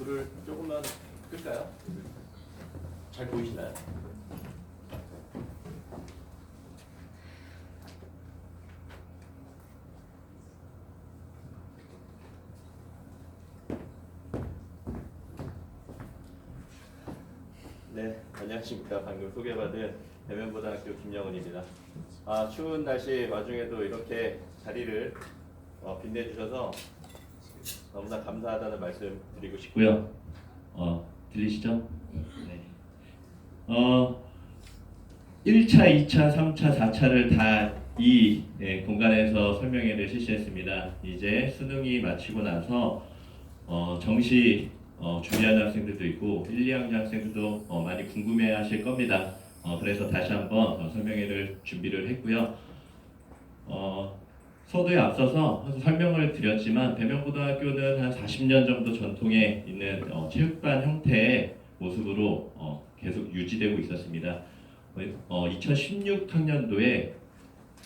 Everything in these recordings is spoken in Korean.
불을 조금만 끌까요? 잘 보이시나요? 네, 안녕하십니까. 방금 소개받은 대면고등학교 김영은입니다. 추운 날씨 와중에도 이렇게 자리를 빛내주셔서 너무나 감사하다는 말씀 드리고 싶고요. 들리시죠? 네. 1차, 2차, 3차, 4차를 다 이 공간에서 설명회를 실시했습니다. 이제 수능이 마치고 나서 정시 준비하는 학생들도 있고 1, 2학년 학생들도 많이 궁금해하실 겁니다. 그래서 다시 한번 설명회를 준비를 했고요. 서두에 앞서서 설명을 드렸지만 대면고등학교는 한 40년 정도 전통에 있는 체육관 형태의 모습으로 계속 유지되고 있었습니다. 2016학년도에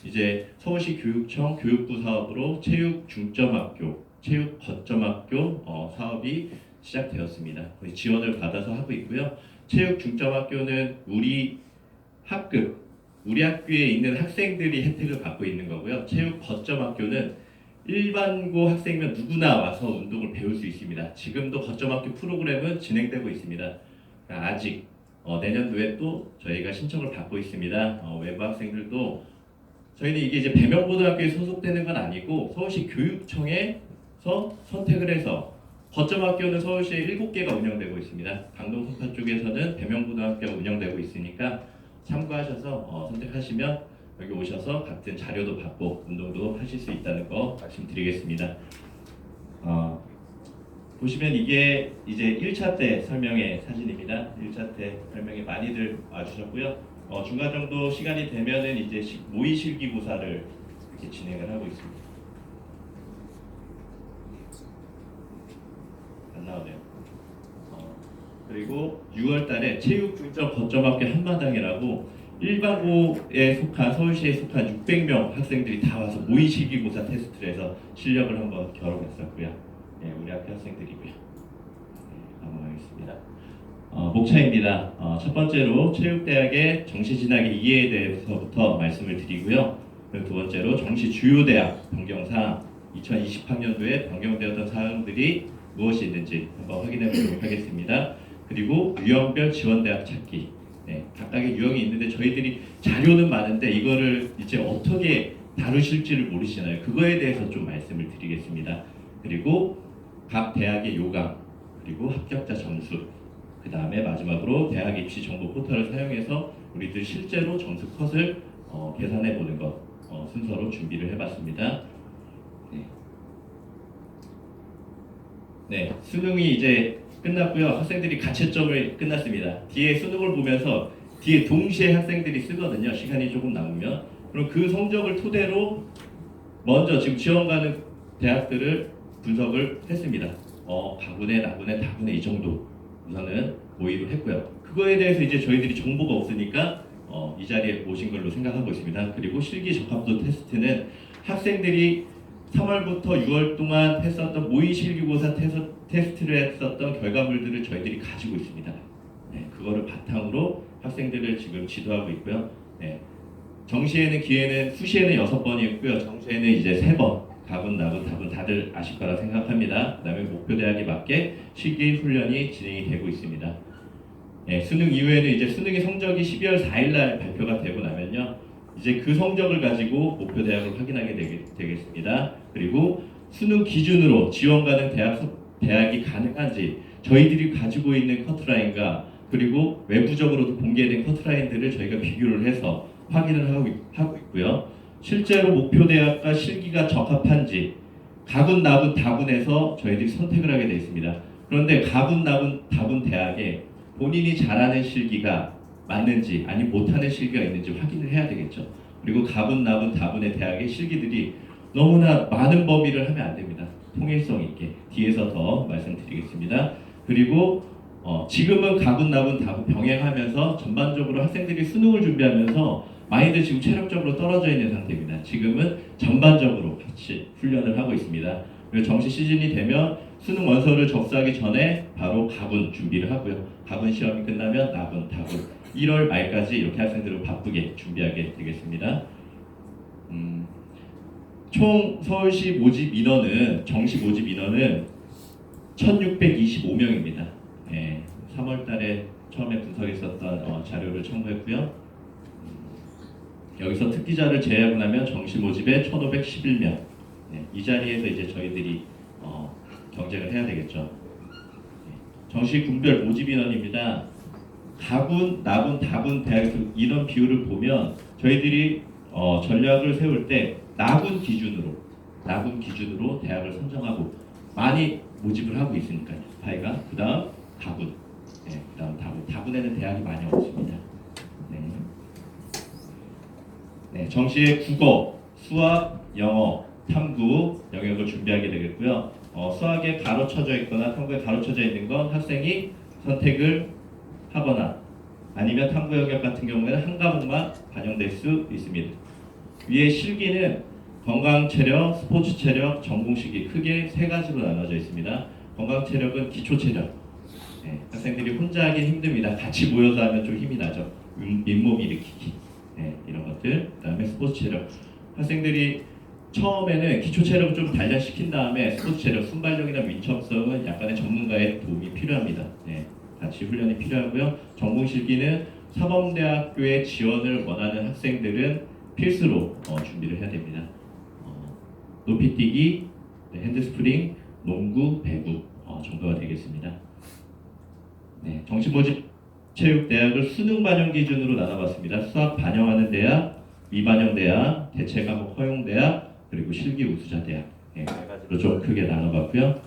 이제 서울시 교육청 교육부 사업으로 체육 중점학교, 체육 거점학교 사업이 시작되었습니다. 거의 지원을 받아서 하고 있고요. 체육 중점학교는 우리 학급, 우리 학교에 있는 학생들이 혜택을 받고 있는 거고요. 체육 거점학교는 일반고 학생이면 누구나 와서 운동을 배울 수 있습니다. 지금도 거점학교 프로그램은 진행되고 있습니다. 아직 내년도에 또 저희가 신청을 받고 있습니다. 외부 학생들도 저희는 이게 이제 대면고등학교에 소속되는 건 아니고 서울시 교육청에서 선택을 해서 거점학교는 서울시에 7개가 운영되고 있습니다. 강동 송파 쪽에서는 대면고등학교가 운영되고 있으니까 참고하셔서 선택하시면 여기 오셔서 같은 자료도 받고 운동도 하실 수 있다는 거 말씀드리겠습니다. 보시면 이게 이제 1차 때 설명회 사진입니다. 1차 때 설명회 많이들 와주셨고요. 중간 정도 시간이 되면은 이제 모의 실기고사를 이렇게 진행을 하고 있습니다. 안 나오네요. 그리고 6월달에 체육중점 거점학교 한마당이라고 일반고에 속한 서울시에 속한 600명 학생들이 다 와서 모의 실기고사 테스트를 해서 실력을 한번 겨뤄봤었고요. 네, 우리 학교 학생들이고요. 네, 넘어가겠습니다. 목차입니다. 첫 번째로 체육대학의 정시진학의 이해에 대해서부터 말씀을 드리고요. 그리고 두 번째로 정시 주요대학 변경사항 2020학년도에 변경되었던 사항들이 무엇이 있는지 한번 확인해 보도록 하겠습니다. 그리고 유형별 지원대학 찾기. 네, 각각의 유형이 있는데 저희들이 자료는 많은데 이거를 이제 어떻게 다루실지를 모르시나요? 그거에 대해서 좀 말씀을 드리겠습니다. 그리고 각 대학의 요강, 그리고 합격자 점수, 그 다음에 마지막으로 대학 입시 정보 포털을 사용해서 우리들 실제로 점수 컷을 계산해 보는 것 순서로 준비를 해봤습니다. 네, 수능이 이제 끝났고요. 학생들이 가채점을 끝났습니다. 뒤에 수능을 보면서 뒤에 동시에 학생들이 쓰거든요. 시간이 조금 남으면. 그럼 그 성적을 토대로 먼저 지금 지원 가는 대학들을 분석을 했습니다. 가군에, 나군에, 다군에 이 정도 우선은 모의를 했고요. 그거에 대해서 이제 저희들이 정보가 없으니까 이 자리에 모신 걸로 생각하고 있습니다. 그리고 실기 적합도 테스트는 학생들이 3월부터 6월 동안 했었던 모의 실기고사 테스트를 했었던 결과물들을 저희들이 가지고 있습니다. 네, 그거를 바탕으로 학생들을 지금 지도하고 있고요. 네, 정시에는 기회는 수시에는 6번이었고요. 정시에는 이제 3번. 가군, 나군, 다군 다들 아실 거라 생각합니다. 그 다음에 목표대학에 맞게 실기 훈련이 진행이 되고 있습니다. 네, 수능 이후에는 이제 수능의 성적이 12월 4일날 발표가 되고 나면요. 이제 그 성적을 가지고 목표대학을 확인하게 되겠습니다. 그리고 수능 기준으로 지원 가는 대학이 가능한지 저희들이 가지고 있는 커트라인과 그리고 외부적으로도 공개된 커트라인들을 저희가 비교를 해서 확인을 하고 있고요. 실제로 목표대학과 실기가 적합한지 가군, 나군, 다군에서 저희들이 선택을 하게 되어 있습니다. 그런데 가군, 나군, 다군 대학에 본인이 잘하는 실기가 맞는지 아니면 못하는 실기가 있는지 확인을 해야 되겠죠. 그리고 가군, 나군, 다군의 대학의 실기들이 너무나 많은 범위를 하면 안 됩니다. 통일성 있게 뒤에서 더 말씀드리겠습니다. 그리고 지금은 가군, 나군, 다군 병행하면서 전반적으로 학생들이 수능을 준비하면서 많이들 지금 체력적으로 떨어져 있는 상태입니다. 지금은 전반적으로 같이 훈련을 하고 있습니다. 그리고 정시 시즌이 되면 수능 원서를 접수하기 전에 바로 가군 준비를 하고요. 가군 시험이 끝나면 나군, 다군 1월 말까지 이렇게 학생들을 바쁘게 준비하게 되겠습니다. 총 서울시 모집 인원은 정시 모집 인원은 1,625명입니다. 3월달에 처음에 분석했었던 자료를 참고했고요. 여기서 특기자를 제외하고 나면 정시 모집에 1,511명. 이 자리에서 이제 저희들이 경쟁을 해야 되겠죠. 정시 군별 모집 인원입니다. 가군, 나군, 다군 대학에서 이런 비율을 보면 저희들이 전략을 세울 때 나군 기준으로 대학을 선정하고 많이 모집을 하고 있으니까요. 파이가 그다음 다군, 그다음 다군에는 대학이 많이 없습니다. 정시에 국어, 수학, 영어, 탐구 영역을 준비하게 되겠고요. 수학에 가로쳐져 있거나 탐구에 가로쳐져 있는 건 학생이 선택을 하거나 아니면 탐구 영역 같은 경우에는 한 과목만 반영될 수 있습니다. 위에 실기는 건강 체력, 스포츠 체력, 전공 실기 크게 세 가지로 나눠져 있습니다. 건강 체력은 기초 체력. 학생들이 혼자 하기 힘듭니다. 같이 모여서 하면 좀 힘이 나죠. 잇몸 일으키기. 이런 것들. 그다음에 스포츠 체력. 학생들이 처음에는 기초 체력을 좀 단련시킨 다음에 스포츠 체력, 순발력이나 민첩성은 약간의 전문가의 도움이 필요합니다. 같이 훈련이 필요하고요. 전공 실기는 사범대학교에 지원을 원하는 학생들은 필수로 준비를 해야 됩니다. 높이뛰기, 핸드스프링, 농구, 배구 정도가 되겠습니다. 정시 모집 체육대학을 수능 반영 기준으로 나눠봤습니다. 수학 반영하는 대학, 미반영 대학, 대체 과목 허용 대학, 그리고 실기 우수자 대학 네 가지로 좀 크게 나눠봤고요.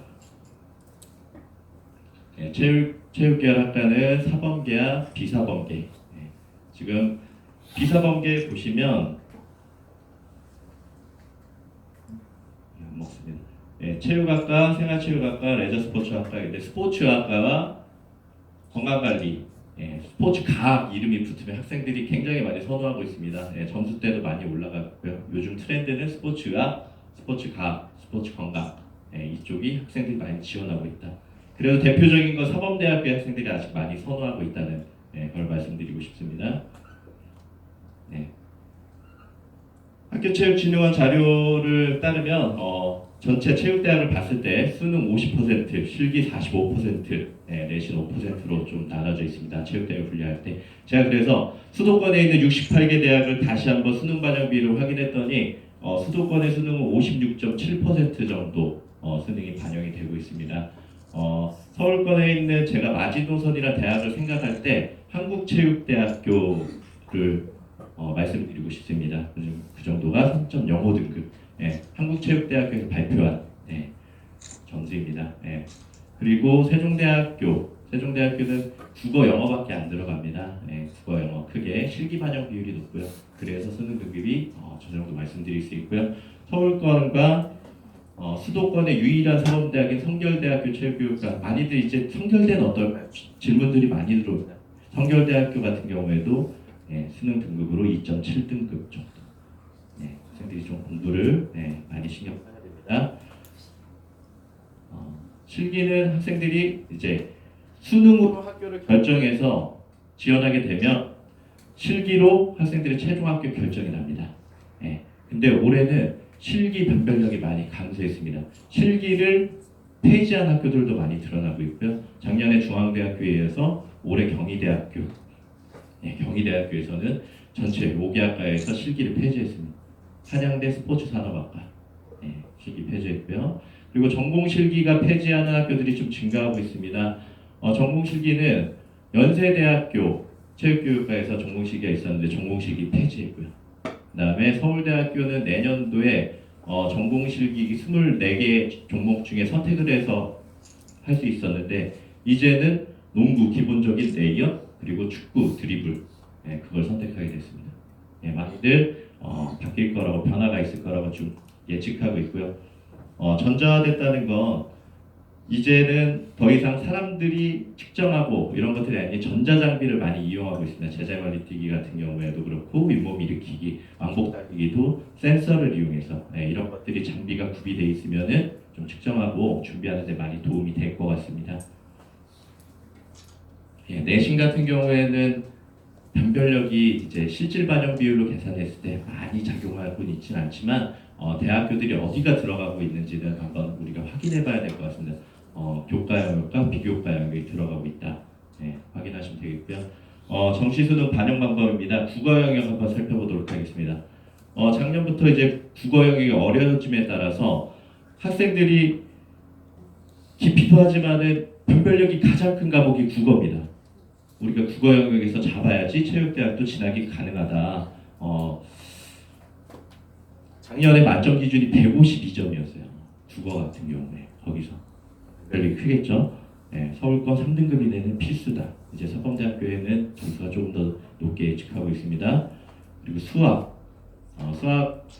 체육계열 학과는 사범계와 비사범계. 지금 비사범계 보시면 안 먹습니다. 체육학과, 생활체육학과, 레저스포츠학과인데 스포츠학과와 건강관리, 스포츠 과학 이름이 붙으면 학생들이 굉장히 많이 선호하고 있습니다. 점수대도 많이 올라갔고요. 요즘 트렌드는 스포츠학, 스포츠 과학, 스포츠 건강 이쪽이 학생들이 많이 지원하고 있다. 그래도 대표적인 건 사범대학교 학생들이 아직 많이 선호하고 있다는 걸 말씀드리고 싶습니다. 학교체육진흥원 자료를 따르면 전체 체육대학을 봤을 때 수능 50%, 실기 45%, 내신 5%로 좀 나눠져 있습니다. 체육대학을 분류할 때. 제가 그래서 수도권에 있는 68개 대학을 다시 한번 수능 반영비를 확인했더니 수도권의 수능은 56.7% 정도 수능이 반영이 되고 있습니다. 서울권에 있는 제가 마지노선이라는 대학을 생각할 때 한국체육대학교를 말씀드리고 싶습니다. 그 정도가 3.05등급. 한국체육대학교에서 발표한 점수입니다. 그리고 세종대학교는 국어 영어밖에 안 들어갑니다. 국어 영어 크게 실기 반영 비율이 높고요. 그래서 수능 등급이 저 정도 말씀드릴 수 있고요. 서울권과 수도권의 유일한 사범대학인 성결대학교 체육교육과 많이들 이제 성결대는 어떨까요? 질문들이 많이 들어옵니다. 성결대학교 같은 경우에도 수능 등급으로 2.7등급 정도. 학생들이 좀 공부를 많이 신경 써야 됩니다. 실기는 학생들이 이제 수능으로 학교를 결정해서 지원하게 되면 실기로 학생들의 최종 학교 결정이 납니다. 근데 올해는 실기 변별력이 많이 감소했습니다. 실기를 폐지한 학교들도 많이 드러나고 있고요. 작년에 중앙대학교에 이어서 올해 경희대학교에서는 전체 5개학과에서 실기를 폐지했습니다. 한양대 스포츠산업학과 실기 폐지했고요. 그리고 전공실기가 폐지하는 학교들이 좀 증가하고 있습니다. 전공실기는 연세대학교 체육교육과에서 전공실기가 있었는데 전공실기 폐지했고요. 그 다음에 서울대학교는 내년도에 전공실기 24개 종목 중에 선택을 해서 할 수 있었는데 이제는 농구 기본적인 레이업 그리고 축구 드리블 그걸 선택하게 됐습니다. 많이들 바뀔 거라고 변화가 있을 거라고 좀 예측하고 있고요. 전자화됐다는 건 이제는 더 이상 사람들이 측정하고 이런 것들이 아닌 전자장비를 많이 이용하고 있습니다. 제자관리 뛰기 같은 경우에도 그렇고 윗몸 일으키기, 왕복 달리기도 센서를 이용해서 이런 것들이 장비가 구비되어 있으면은 좀 측정하고 준비하는 데 많이 도움이 될 것 같습니다. 내신 같은 경우에는 변별력이 이제 실질 반영 비율로 계산했을 때 많이 작용하고는 있지는 않지만 대학교들이 어디가 들어가고 있는지는 한번 우리가 확인해 봐야 될 것 같습니다. 교과 영역과 비교과 영역이 들어가고 있다. 확인하시면 되겠고요. 정시 수능 반영 방법입니다. 국어 영역 한번 살펴보도록 하겠습니다. 작년부터 이제 국어 영역이 어려워짐에 따라서 학생들이 깊이도 하지만은 변별력이 가장 큰 과목이 국어입니다. 우리가 국어 영역에서 잡아야지 체육대학도 진학이 가능하다. 작년에 만점 기준이 152점이었어요. 국어 같은 경우에 거기서 변별력이 크겠죠. 서울권 3등급 이내는 필수다. 이제 서범대학교에는 점수가 조금 더 높게 예측하고 있습니다. 그리고 수학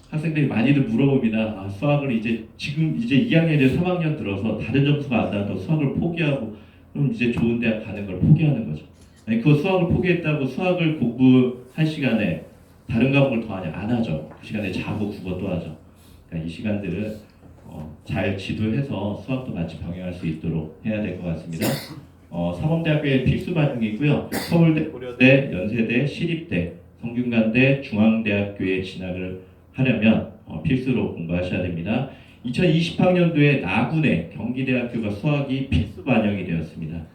학생들이 많이들 물어봅니다. 수학을 지금 이제 2학년에서 3학년 들어서 다른 점수가 안 나와도 수학을 포기하고 그럼 이제 좋은 대학 가는 걸 포기하는 거죠. 그 수학을 포기했다고 수학을 공부할 시간에 다른 과목을 더 하냐? 안 하죠. 그 시간에 자고 국어 또 하죠. 그러니까 이 시간들은 잘 지도해서 수학도 같이 병행할 수 있도록 해야 될 것 같습니다. 사범대학교의 필수 반영이고요. 서울대, 고려대, 연세대, 시립대, 성균관대, 중앙대학교에 진학을 하려면 필수로 공부하셔야 됩니다. 2020학년도에 나군에 경기대학교가 수학이 필수 반영이 되었습니다.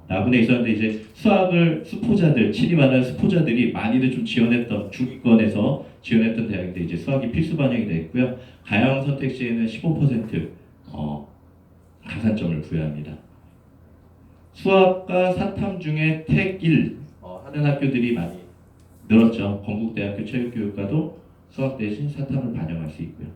나군에 있었는데 이제 수학을 수포자들, 취임하는 수포자들이 많이들 좀 지원했던 중위권에서 지원했던 대학인데 이제 수학이 필수 반영이 되었고요. 가형 선택지에는 15% 가산점을 부여합니다. 수학과 사탐 중에 택1 하는 학교들이 많이 늘었죠. 건국대학교 체육교육과도 수학 대신 사탐을 반영할 수 있고요.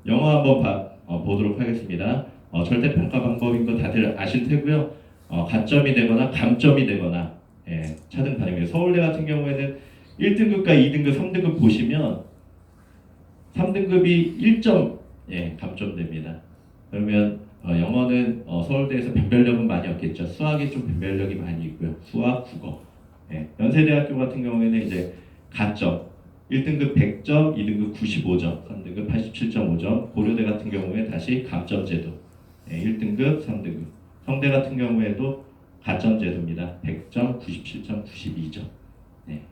영어 한번 보도록 하겠습니다. 절대평가 방법인 거 다들 아실 테고요. 가점이 되거나 감점이 되거나 차등 반영이에요. 서울대 같은 경우에는 1등급과 2등급, 3등급 보시면 3등급이 1점 감점됩니다. 그러면 영어는 서울대에서 변별력은 많이 없겠죠. 수학이 좀 변별력이 많이 있고요. 수학, 국어. 연세대학교 같은 경우에는 이제 가점 1등급 100점, 2등급 95점, 3등급 87.5점. 고려대 같은 경우에 다시 감점 제도 1등급, 3등급. 성대 같은 경우에도 가점 제도입니다. 100점, 97점, 92점.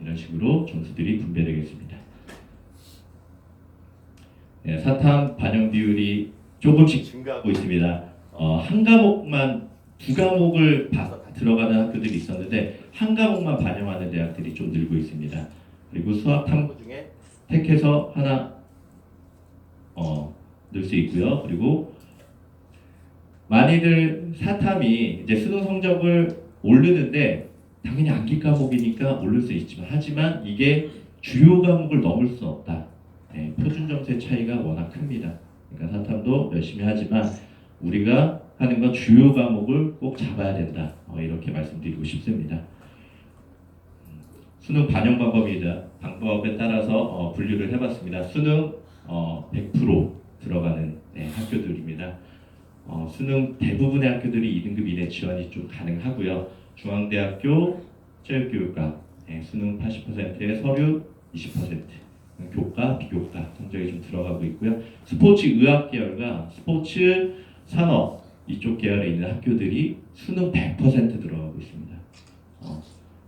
이런 식으로 점수들이 분배되겠습니다. 사탐 반영 비율이 조금씩 증가하고 있습니다. 한 과목만 두 과목을 들어가는 학교들이 있었는데 한 과목만 반영하는 대학들이 좀 늘고 있습니다. 그리고 수학 탐구 중에 택해서 하나 넣을 수 있고요. 그리고 많이들 사탐이 이제 수능 성적을 오르는데 당연히 암기 과목이니까 오를 수 있지만 하지만 이게 주요 과목을 넘을 수 없다. 표준 점수의 차이가 워낙 큽니다. 그러니까 사탐도 열심히 하지만 우리가 하는 건 주요 과목을 꼭 잡아야 된다. 이렇게 말씀드리고 싶습니다. 수능 반영 방법에 따라서 분류를 해봤습니다. 수능 100% 들어가는 학교들입니다. 수능 대부분의 학교들이 2등급 이내 지원이 좀 가능하고요. 중앙대학교 체육교육과 수능 80%에 서류 20%, 교과, 비교과 성적이 좀 들어가고 있고요. 스포츠 의학 계열과 스포츠 산업 이쪽 계열에 있는 학교들이 수능 100% 들어가고 있습니다.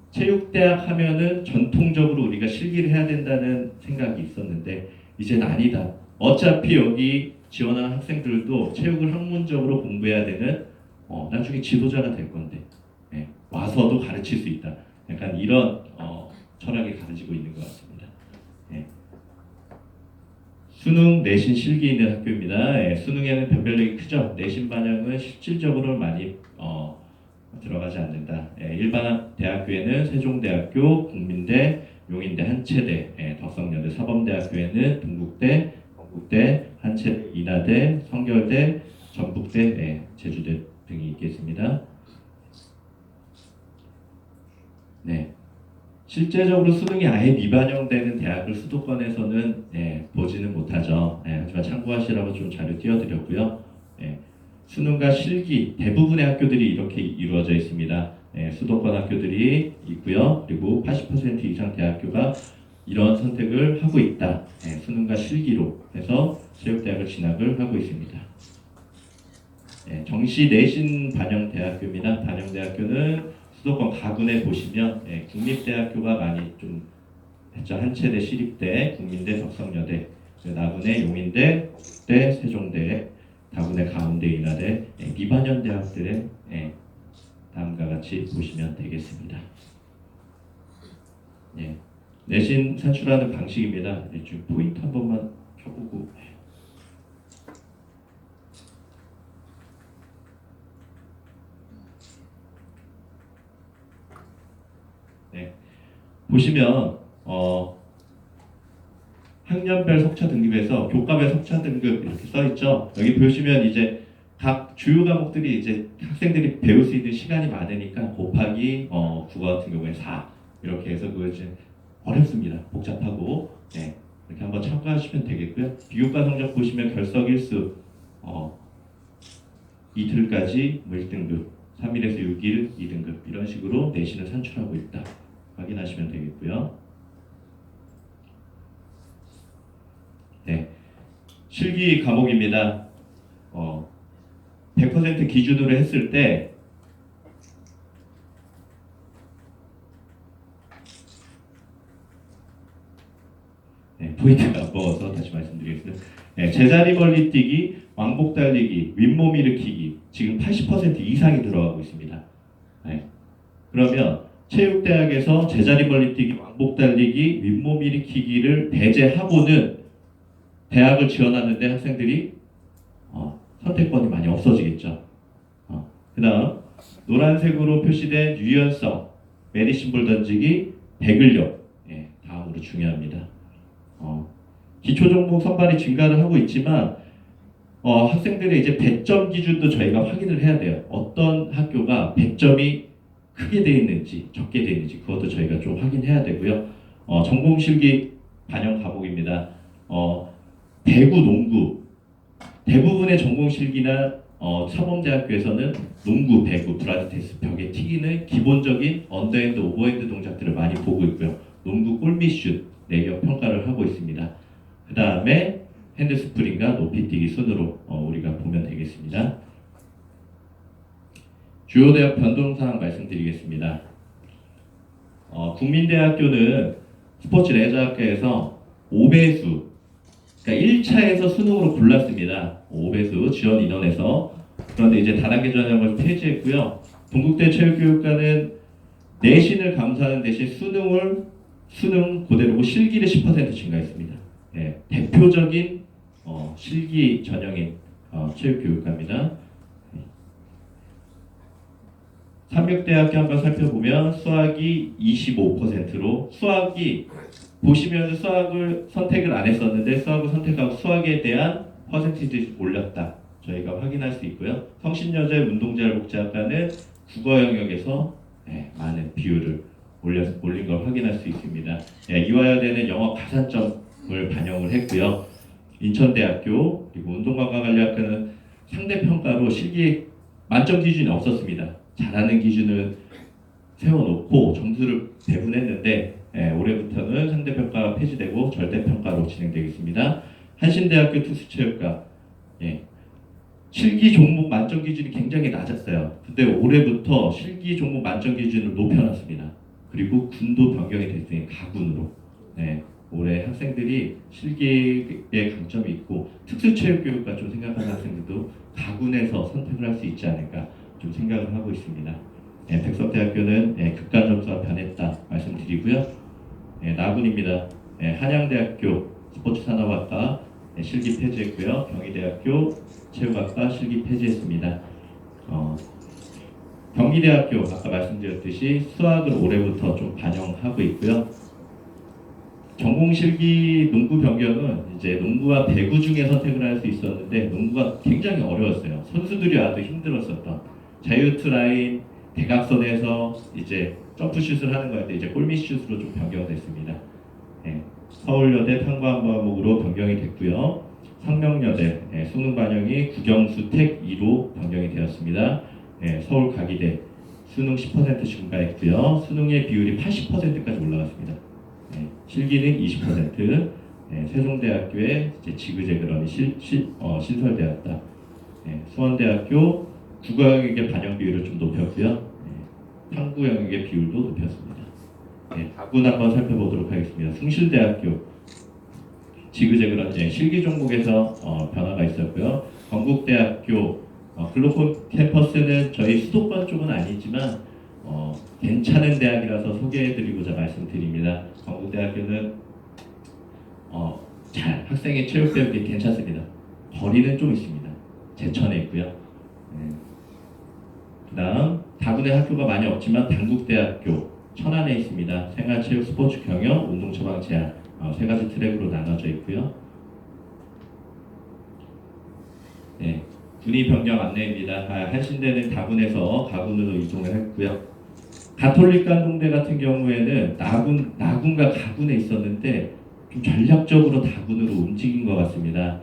체육대학 하면은 전통적으로 우리가 실기를 해야 된다는 생각이 있었는데 이제는 아니다. 어차피 여기 지원하는 학생들도 체육을 학문적으로 공부해야 되는 나중에 지도자가 될 건데 와서도 가르칠 수 있다. 약간 이런 철학이 가르치고 있는 것 같습니다. 수능 내신 실기 있는 학교입니다. 수능에는 변별력이 크죠. 내신 반영은 실질적으로 많이 들어가지 않는다. 일반 대학교에는 세종대학교, 국민대, 용인대, 한체대, 덕성여대, 사범대학교에는 동국대, 건국대, 한체대, 인하대, 성결대, 전북대, 제주대 등이 있겠습니다. 실제적으로 수능이 아예 미반영되는 대학을 수도권에서는 보지는 못하죠. 하지만 참고하시라고 좀 자료 띄워드렸고요. 수능과 실기 대부분의 학교들이 이렇게 이루어져 있습니다. 수도권 학교들이 있고요. 그리고 80% 이상 대학교가 이런 선택을 하고 있다. 수능과 실기로 해서 체육대학을 진학을 하고 있습니다. 정시 내신 반영대학교입니다. 반영대학교는 수도권 가군에 보시면 국립대학교가 많이 좀 했죠. 한체대, 시립대, 국민대, 덕성여대, 나군의 용인대, 국대, 세종대, 다군의 가운데, 인하대, 미반영 대학들의 다음과 같이 보시면 되겠습니다. 내신 산출하는 방식입니다. 지금 포인트 한 번만 켜보고. 보시면 학년별 석차 등급에서 교과별 석차 등급 이렇게 써 있죠. 여기 보시면 이제 각 주요 과목들이 이제 학생들이 배울 수 있는 시간이 많으니까 곱하기 국어 같은 경우에 4 이렇게 해서 그거 이제 어렵습니다. 복잡하고 이렇게 한번 참고하시면 되겠고요. 비교과 성적 보시면 결석 일수 이틀까지 1등급, 3일에서 6일 2등급 이런 식으로 내신을 산출하고 있다. 확인하시면 되겠고요. 실기 과목입니다. 100% 기준으로 했을 때 포인트가 안 먹어서 다시 말씀드리겠습니다. 제자리 멀리 뛰기, 왕복 달리기, 윗몸 일으키기 지금 80% 이상이 들어가고 있습니다. 그러면 체육대학에서 제자리 멀리 뛰기, 왕복 달리기, 윗몸 일으키기를 배제하고는 대학을 지원하는데 학생들이 선택권이 많이 없어지겠죠. 그 다음 노란색으로 표시된 유연성, 메디신볼 던지기, 배근력 다음으로 중요합니다. 기초 종목 선발이 증가를 하고 있지만 학생들의 이제 100점 기준도 저희가 확인을 해야 돼요. 어떤 학교가 100점이 크게 돼 있는지 적게 돼 있는지 그것도 저희가 좀 확인해야 되고요. 전공 실기 반영 과목입니다. 배구, 농구 대부분의 전공 실기나 사범대학교에서는 농구, 배구, 브라지테스, 벽에 튀기는 기본적인 언더핸드, 오버핸드 동작들을 많이 보고 있고요. 농구 골밑슛 내격 평가를 하고 있습니다. 그 다음에 핸드스프링과 높이뛰기 순으로 우리가 보면 되겠습니다. 주요 대학 변동사항 말씀드리겠습니다. 국민대학교는 스포츠 레저학과에서 5배수, 그러니까 1차에서 수능으로 골랐습니다. 5배수 지원 인원에서. 그런데 이제 다단계 전형을 폐지했고요. 동국대 체육교육과는 내신을 감수하는 대신 수능 그대로고 실기를 10% 증가했습니다. 대표적인 실기 전형인 체육교육과입니다. 삼육대학교 한번 살펴보면 수학이 25%로 수학이 보시면 수학을 선택을 안 했었는데 수학을 선택하고 수학에 대한 퍼센티지 올렸다. 저희가 확인할 수 있고요. 성신여대 운동자율복지학과는 국어 영역에서 많은 비율을 올린 걸 확인할 수 있습니다. 이화여대는 영어 가산점을 반영을 했고요. 인천대학교 그리고 운동관광관리학과는 상대평가로 실기 만점 기준이 없었습니다. 잘하는 기준을 세워놓고 점수를 배분했는데 올해부터는 상대평가가 폐지되고 절대평가로 진행되겠습니다. 한신대학교 특수체육과 실기 종목 만점 기준이 굉장히 낮았어요. 근데 올해부터 실기 종목 만점 기준을 높여놨습니다. 그리고 군도 변경이 됐으니 가군으로. 올해 학생들이 실기에 강점이 있고 특수체육교육과 좀 생각하는 학생들도 가군에서 선택을 할 수 있지 않을까 좀 생각을 하고 있습니다. 백석대학교는 극단 점수가 변했다 말씀드리고요. 나군입니다. 한양대학교 스포츠산업학과 실기 폐지했고요. 경희대학교 체육학과 실기 폐지했습니다. 경기대학교 아까 말씀드렸듯이 수학을 올해부터 좀 반영하고 있고요. 전공 실기 농구 변경은 이제 농구와 배구 중에 선택을 할 수 있었는데 농구가 굉장히 어려웠어요. 선수들이 와도 힘들었었던 자유투 라인 대각선에서 이제 점프슛을 하는 거였는데 이제 골밑슛으로 좀 변경됐습니다. 서울여대 탐구학 과목으로 변경이 됐고요. 상명여대 수능 반영이 국영수택 2로 변경이 되었습니다. 서울 가기대 수능 10% 증가했고요. 수능의 비율이 80%까지 올라갔습니다. 실기는 20%, 세종대학교의 이제 지그재그런이 신설되었다. 수원대학교 국어 영역의 반영 비율을 좀 높였고요. 탐구 영역의 비율도 높였습니다. 다군 한번 살펴보도록 하겠습니다. 숭실대학교 지그재그런 실기 종목에서 변화가 있었고요. 건국대학교 글로벌 캠퍼스는 저희 수도권 쪽은 아니지만 괜찮은 대학이라서 소개해드리고자 말씀드립니다. 건국대학교는 잘 학생의 체육 교육이 괜찮습니다. 거리는 좀 있습니다. 제천에 있고요. 그다음 다군의 학교가 많이 없지만 단국대학교 천안에 있습니다. 생활체육 스포츠 경영 운동 처방 제한 세 가지 트랙으로 나눠져 있고요. 군의 변경 안내입니다. 한신대는 다군에서 가군으로 이동을 했고요. 가톨릭 간동대 같은 경우에는 나군과 가군에 있었는데 좀 전략적으로 다군으로 움직인 것 같습니다.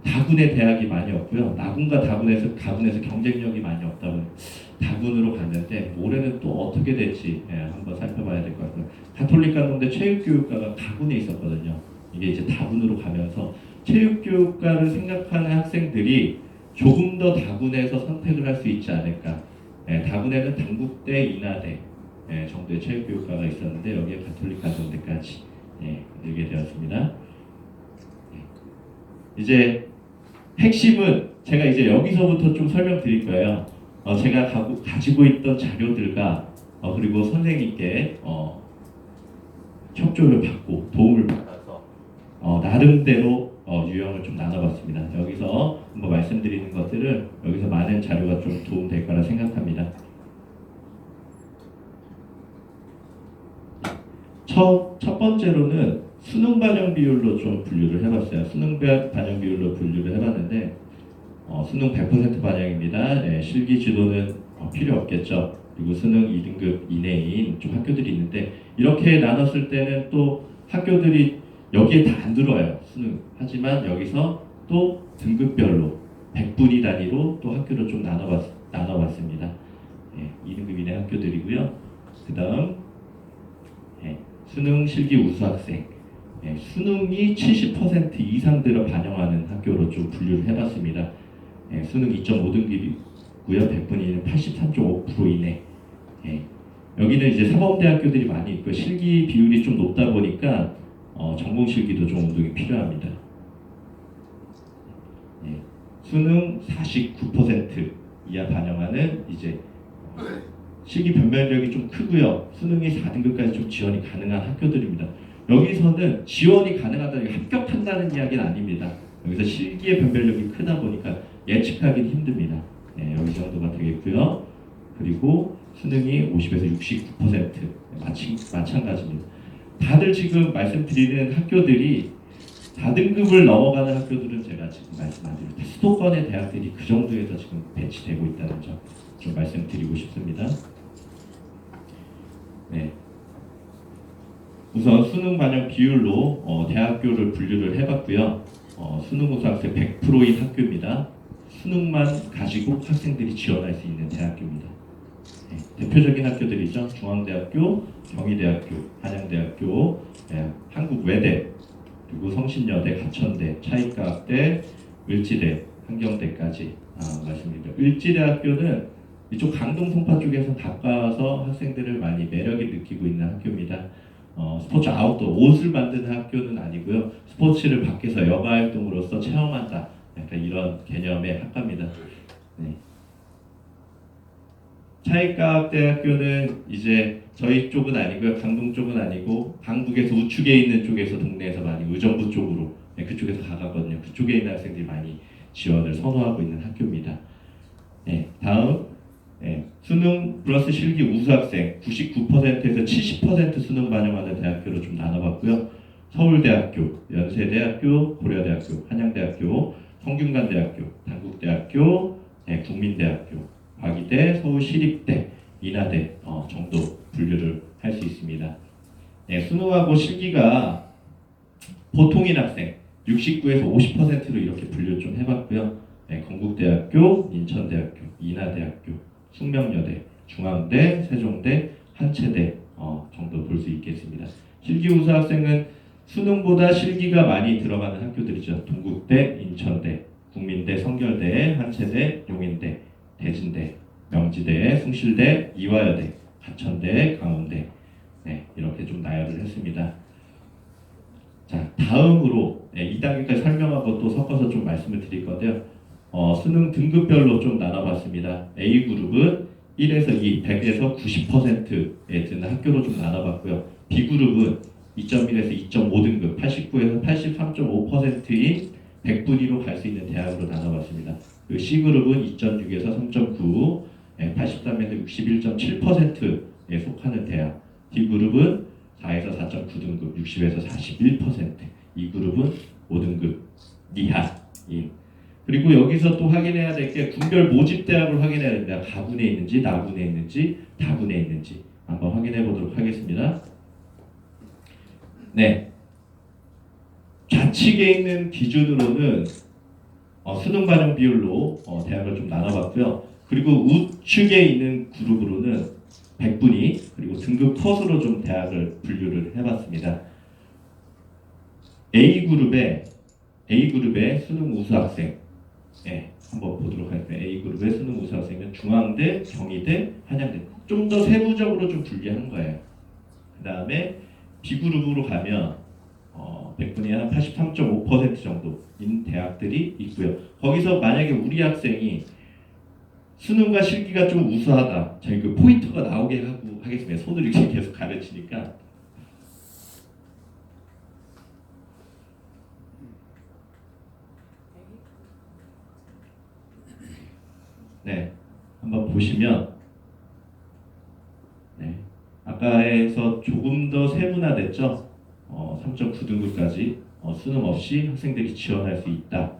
다군의 대학이 많이 없고요. 나군과 가군에서 경쟁력이 많이 없다 보니 다군으로 갔는데 올해는 또 어떻게 될지 한번 살펴봐야 될 것 같아요. 가톨릭 간동대 체육교육과가 가군에 있었거든요. 이게 이제 다군으로 가면서 체육교육과를 생각하는 학생들이 조금 더 다군에서 선택을 할 수 있지 않을까. 다군에는 단국대, 인하대 정도의 체육교육과가 있었는데 여기에 가톨릭 간동대까지 늘게 되었습니다. 이제 핵심은 제가 이제 여기서부터 좀 설명드릴 거예요. 제가 가지고 있던 자료들과 그리고 선생님께 협조를 받고 도움을 받아서 나름대로 유형을 좀 나눠봤습니다. 여기서 한번 말씀드리는 것들을 여기서 많은 자료가 좀 도움될 거라 생각합니다. 첫 번째로는 수능 반영 비율로 좀 분류를 해봤어요. 수능 반영 비율로 분류를 해봤는데 수능 100% 반영입니다. 실기 지도는 필요 없겠죠. 그리고 수능 2등급 이내인 좀 학교들이 있는데 이렇게 나눴을 때는 또 학교들이 여기에 다 안 들어와요. 수능. 하지만 여기서 또 등급별로 100분위 단위로 또 학교를 좀 나눠봤습니다. 2등급 이내 학교들이고요. 그 다음 수능 실기 우수 학생 수능이 70% 이상 들어 반영하는 학교로 좀 분류를 해봤습니다. 수능 2.5등급이고요. 100분위는 83.5% 이내. 여기는 이제 사범대학교들이 많이 있고 실기 비율이 좀 높다 보니까 전공 실기도 좀 운동이 필요합니다. 수능 49% 이하 반영하는 이제 실기 변별력이 좀 크고요. 수능이 4등급까지 좀 지원이 가능한 학교들입니다. 여기서는 지원이 가능하다는 게 합격한다는 이야기는 아닙니다. 여기서 실기의 변별력이 크다 보니까 예측하기는 힘듭니다. 여기 정도가 되겠고요. 그리고 수능이 50에서 69% 마찬가지입니다. 다들 지금 말씀드리는 학교들이 4등급을 넘어가는 학교들은 제가 지금 말씀 안 드립니다. 수도권의 대학들이 그 정도에서 지금 배치되고 있다는 점 좀 말씀드리고 싶습니다. 우선 수능 반영 비율로 대학교를 분류를 해봤고요. 수능 우수 학생 100%인 학교입니다. 수능만 가지고 학생들이 지원할 수 있는 대학교입니다. 대표적인 학교들이죠. 중앙대학교, 경희대학교, 한양대학교, 한국외대, 그리고 성신여대, 가천대, 차이과학대, 을지대, 한경대까지 말씀드립니다. 을지대학교는 이쪽 강동 송파 쪽에서 가까워서 학생들을 많이 매력이 느끼고 있는 학교입니다. 스포츠 아웃도어 옷을 만드는 학교는 아니고요. 스포츠를 밖에서 여가 활동으로서 체험한다. 약간 이런 개념의 학과입니다. 차이과학대학교는 이제 저희 쪽은 아니고요. 강동 쪽은 아니고 강북에서 우측에 있는 쪽에서 동네에서 많이 의정부 쪽으로 그쪽에서 가거든요. 그쪽에 있는 학생들이 많이 지원을 선호하고 있는 학교입니다. 다음 수능 플러스 실기 우수 학생 99%에서 70% 수능 반영하는 대학교로 좀 나눠봤고요. 서울대학교, 연세대학교, 고려대학교, 한양대학교, 성균관대학교, 단국대학교, 국민대학교, 과기대, 서울시립대, 인하대 정도 분류를 할 수 있습니다. 수능하고 실기가 보통인 학생, 69에서 50%로 이렇게 분류 좀 해봤고요. 네, 건국대학교, 인천대학교, 인하대학교, 숙명여대, 중앙대, 세종대, 한체대 정도 볼 수 있겠습니다. 실기 우수 학생은 수능보다 실기가 많이 들어가는 학교들이죠. 동국대, 인천대, 국민대, 성결대, 한체대, 용인대, 대진대, 명지대, 숭실대, 이화여대, 가천대, 강원대. 네, 이렇게 좀 나열을 했습니다. 자, 다음으로 2단계까지 설명하고 또 섞어서 좀 말씀을 드릴 건데요. 수능 등급별로 좀 나눠봤습니다. A그룹은 1에서 2, 100에서 90%에 드는 학교로 좀 나눠봤고요. B그룹은 2.1에서 2.5등급, 89에서 83.5%인 100분위로 갈 수 있는 대학으로 나눠봤습니다. 그리고 C그룹은 2.6에서 3.9, 83에서 61.7%에 속하는 대학. D그룹은 4에서 4.9등급, 60에서 41%. E그룹은 5등급 이하인. 그리고 여기서 또 확인해야 될 게 군별 모집 대학을 확인해야 됩니다. 가군에 있는지, 나군에 있는지, 다군에 있는지 한번 확인해 보도록 하겠습니다. 네, 좌측에 있는 기준으로는 수능 반영 비율로 대학을 좀 나눠봤고요. 그리고 우측에 있는 그룹으로는 100분위 그리고 등급 컷으로 좀 대학을 분류를 해봤습니다. A그룹의 수능 우수 학생, 한번 보도록 할게요. A그룹의 수능 우수 학생은 중앙대, 경희대, 한양대. 좀 더 세부적으로 좀 분리한 거예요. 그 다음에 B그룹으로 가면 100분위 한 83.5% 정도인 대학들이 있고요. 거기서 만약에 우리 학생이 수능과 실기가 좀 우수하다. 저희 그 포인터가 나오게 하겠습니다. 손을 이렇게 계속 가르치니까. 네, 한번 보시면 아까에서 조금 더 세분화됐죠. 3.9등급까지 수능 없이 학생들이 지원할 수 있다.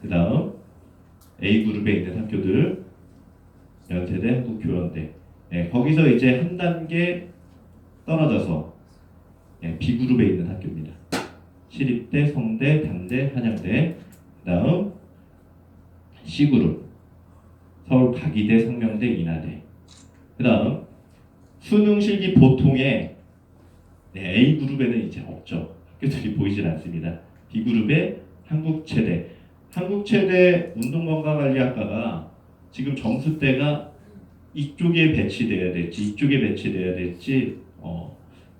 그 다음 A그룹에 있는 학교들 연세대, 한국교원대. 거기서 이제 한 단계 떨어져서 B그룹에 있는 학교입니다. 시립대, 성대, 단대, 한양대. 그 다음 C그룹 서울 가기대, 상명대, 인하대. 그 다음 수능 실기 보통에 A그룹에는 이제 없죠. 학교들이 보이질 않습니다. B그룹에 한국체대 운동건강관리학과가 지금 점수대가 이쪽에 배치돼야 될지 이쪽에 배치돼야 될지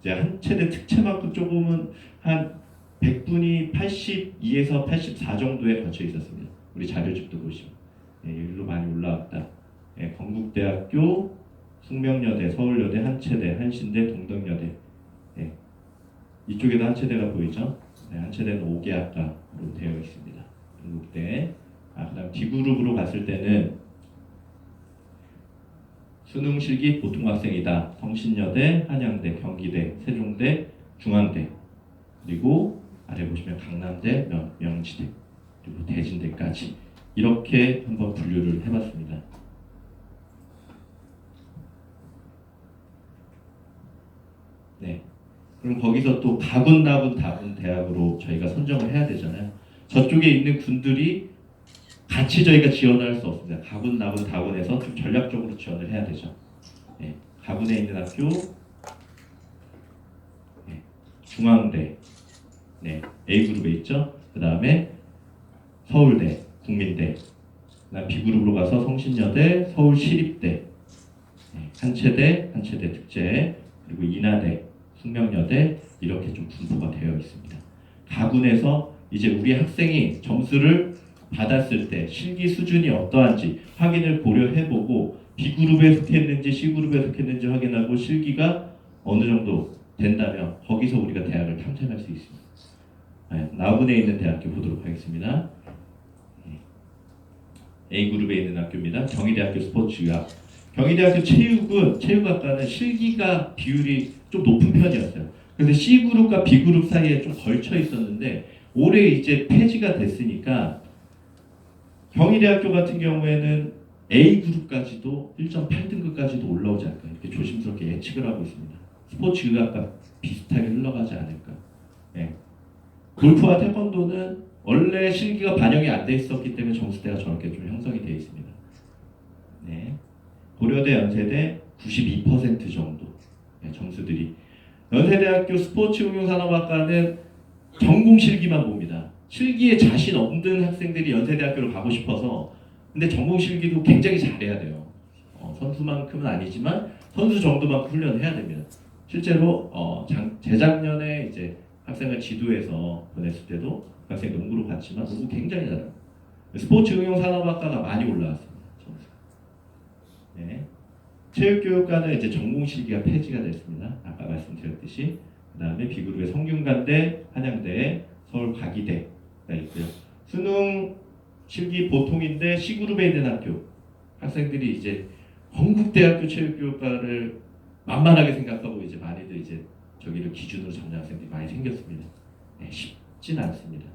이제 한체대 특채만큼 조금은 한 100분이 82에서 84 정도에 거쳐 있었습니다. 우리 자료집도 보시면 여기로 많이 올라왔다. 건국대학교, 숙명여대, 서울여대, 한체대, 한신대, 동덕여대. 이쪽에도 한체대가 보이죠? 한체대는 5개학과로 되어 있습니다. 건국대. 그다음 D그룹으로 갔을 때는 수능 실기 보통 학생이다. 성신여대, 한양대, 경기대, 세종대, 중앙대. 그리고 아래 보시면 강남대, 명지대, 그리고 대진대까지 이렇게 한번 분류를 해봤습니다. 네. 그럼 거기서 또 가군, 나군, 다군 대학으로 저희가 선정을 해야 되잖아요. 저쪽에 있는 군들이 같이 저희가 지원할 수 없습니다. 가군, 나군, 다군에서 좀 전략적으로 지원을 해야 되죠. 가군에 있는 학교, 중앙대, A그룹에 있죠. 그 다음에 서울대, 국민대, 그다음 B그룹으로 가서 성신여대, 서울시립대, 한체대 특재, 그리고 인하대, 숙명여대 이렇게 좀 분포가 되어 있습니다. 가군에서 이제 우리 학생이 점수를 받았을 때 실기 수준이 어떠한지 확인을 고려해보고 B그룹에 속했는지 C그룹에 속했는지 확인하고 실기가 어느 정도 된다면 거기서 우리가 대학을 탐색할 수 있습니다. 나군에 있는 대학교 보도록 하겠습니다. A그룹에 있는 학교입니다. 경희대학교 스포츠의학. 경희대학교 체육학과는 실기가 비율이 좀 높은 편이었어요. 그래서 C그룹과 B그룹 사이에 좀 걸쳐 있었는데 올해 이제 폐지가 됐으니까 경희대학교 같은 경우에는 A그룹까지도 1.8등급까지도 올라오지 않을까 이렇게 조심스럽게 예측을 하고 있습니다. 스포츠의학과 비슷하게 흘러가지 않을까. 골프와 태권도는 원래 실기가 반영이 안 돼 있었기 때문에 점수대가 저렇게 좀 형성이 되어 있습니다. 네. 고려대, 연세대 92% 정도 점수들이. 연세대학교 스포츠응용산업학과는 전공 실기만 봅니다. 실기에 자신 없는 학생들이 연세대학교를 가고 싶어서, 근데 전공 실기도 굉장히 잘해야 돼요. 선수만큼은 아니지만 선수 정도만큼 훈련을 해야 됩니다. 실제로 재작년에 이제 학생을 지도해서 보냈을 때도 그 학생 농구로 갔지만 농구 굉장히 잘해요. 스포츠응용산업학과가 많이 올라왔습니다. 네. 체육교육과는 이제 전공 실기가 폐지가 됐습니다. 아까 말씀드렸듯이. 그다음에 B그룹의 성균관대, 한양대, 서울과기대가 있고요. 수능 실기 보통인데 C그룹에 있는 학교 학생들이 이제 건국대학교 체육교육과를 만만하게 생각하고 이제 많이들 이제 저기를 기준으로 잡는 학생들이 많이 생겼습니다. 네, 쉽진 않습니다.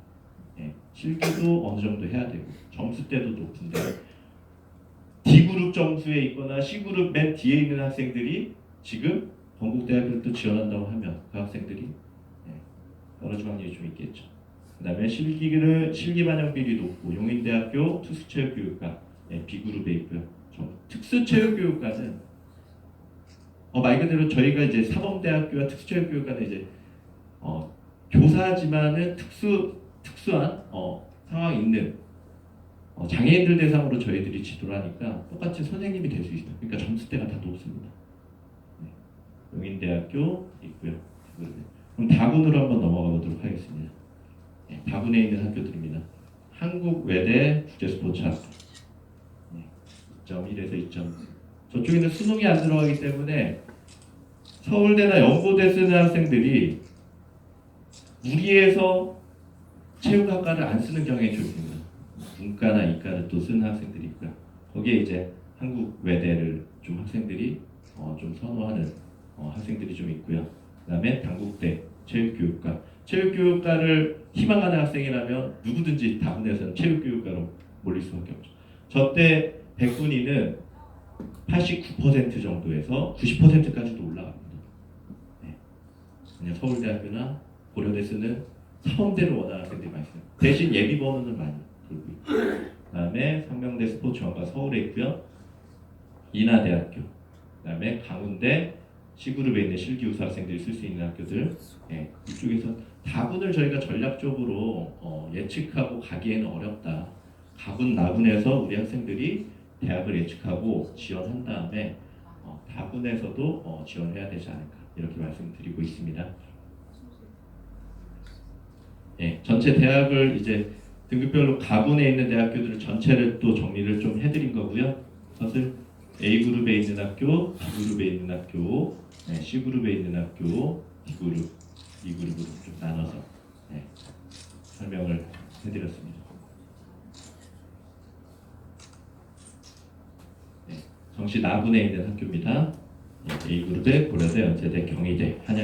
네, 실기도 어느 정도 해야 되고 점수대도 높은데 D그룹 점수에 있거나 C그룹 맨 뒤에 있는 학생들이 지금 건국대학교를 또 지원한다고 하면 그 학생들이 떨어질 확률이 좀 있겠죠. 그 다음에 실기 반영 비율이 높고 용인대학교 특수체육교육과 B그룹에 있고요. 특수체육교육과는 말 그대로 저희가 이제 사범대학교와 특수체육교육과는 이제 교사지만은 특수한 상황이 있는 장애인들 대상으로 저희들이 지도를 하니까 똑같이 선생님이 될 수 있어요. 그러니까 점수대가 다 높습니다. 네. 용인대학교 있고요. 그럼 다군으로 한번 넘어가 보도록 하겠습니다. 네, 다군에 있는 학교들입니다. 한국외대 국제스포츠학교 2.1에서 2점. 저쪽에는 수능이 안 들어가기 때문에 서울대나 연고대 쓰는 학생들이 무리해서 체육학과를 안 쓰는 경향이 좀 있습니다. 문과나 이과를 또 쓰는 학생들이 있고요. 거기에 이제 한국 외대를 좀 학생들이 좀 선호하는 학생들이 좀 있고요. 그다음에 단국대 체육교육과. 체육교육과를 희망하는 학생이라면 누구든지 다군에서는 체육교육과로 몰릴 수밖에 없죠. 저때 100분위는 89% 정도에서 90%까지도 올라갑니다. 네. 그냥 서울대학교나 고려대 쓰는 사범대를 원하는 학생들이 많이 있어요. 대신 예비 번호는 많이 들고 있고. 그다음에 상명대 스포츠원과 서울에 있고요. 인하대학교, 그다음에 강원대 C그룹에 있는 실기우수 학생들이 쓸 수 있는 학교들. 네. 이쪽에서 다군을 저희가 전략적으로 예측하고 가기에는 어렵다. 가군, 나군에서 우리 학생들이 대학을 예측하고 지원한 다음에 다군에서도 지원해야 되지 않을까 이렇게 말씀드리고 있습니다. 네, 전체 대학을 이제 등급별로 가군에 있는 대학교들을 전체를 또 정리를 좀 해드린 거고요. 그것을 A그룹에 있는 학교, B그룹에 있는 학교, C그룹에 있는 학교, D그룹, E그룹으로 좀 나눠서 설명을 해드렸습니다. 정시 나군에 있는 학교입니다. A그룹에 고려대, 연세대, 경희대, 한양